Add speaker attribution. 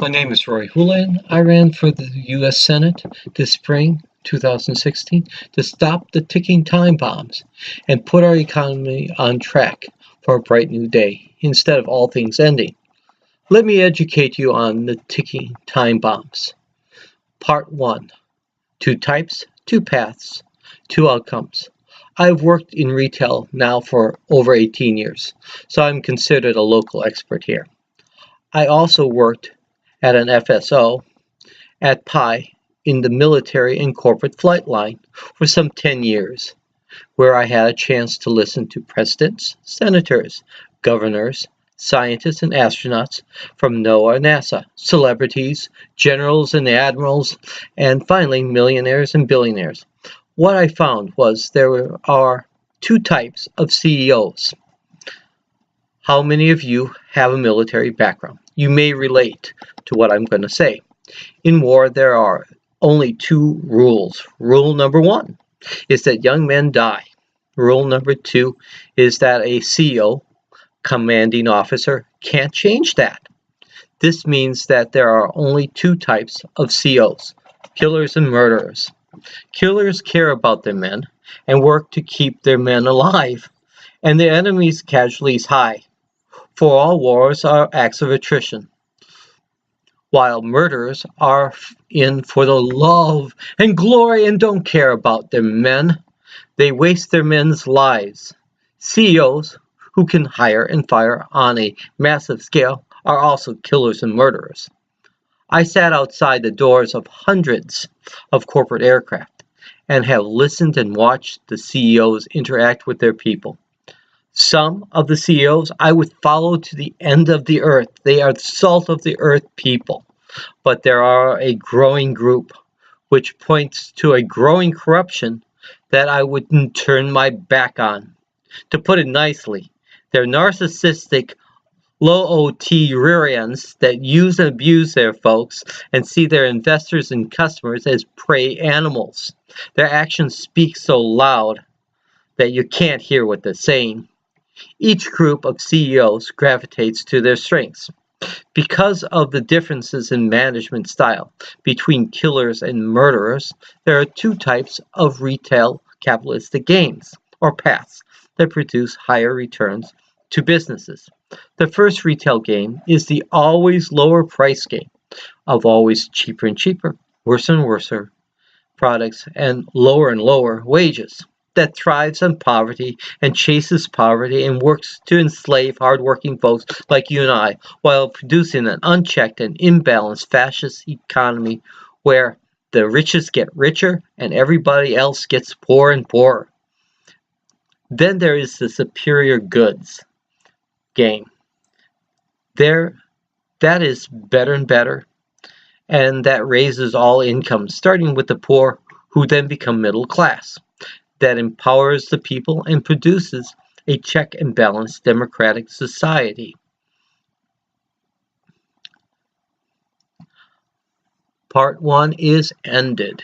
Speaker 1: My name is Roy Hulan. I ran for the U.S. Senate this spring, 2016, to stop the ticking time bombs and put our economy on track for a bright new day instead of all things ending. Let me educate you on the ticking time bombs. Part 1. Two types, two paths, two outcomes. I've worked in retail now for over 18 years, so I'm considered a local expert here. I also worked at an FSO, at PI, in the military and corporate flight line for some 10 years, where I had a chance to listen to presidents, senators, governors, scientists, and astronauts from NOAA and NASA, celebrities, generals and admirals, and finally millionaires and billionaires. What I found was there are two types of CEOs. How many of you have a military background? You may relate to what I'm going to say. In war, there are only two rules. Rule number 1 is that young men die. Rule number 2 is that a CEO, commanding officer, can't change that. This means that there are only two types of COs, killers and murderers. Killers care about their men and work to keep their men alive, and the enemy's casualties high. For all wars are acts of attrition, while murderers are in for the love and glory and don't care about their men. They waste their men's lives. CEOs who can hire and fire on a massive scale are also killers and murderers. I sat outside the doors of hundreds of corporate aircraft and have listened and watched the CEOs interact with their people. Some of the CEOs I would follow to the end of the earth. They are the salt of the earth people. But there are a growing group which points to a growing corruption that I wouldn't turn my back on. To put it nicely, they're narcissistic, low-OT-rians that use and abuse their folks and see their investors and customers as prey animals. Their actions speak so loud that you can't hear what they're saying. Each group of CEOs gravitates to their strengths. Because of the differences in management style between killers and murderers, there are two types of retail capitalistic games, or paths, that produce higher returns to businesses. The first retail game is the always lower price game of always cheaper and cheaper, worse and worse products, and lower wages, that thrives on poverty and chases poverty and works to enslave hardworking folks like you and I, while producing an unchecked and imbalanced fascist economy where the richest get richer and everybody else gets poorer and poorer. Then there is the superior goods game. That is better and better, and that raises all incomes, starting with the poor, who then become middle class. That empowers the people and produces a check and balance democratic society. Part 1 is ended.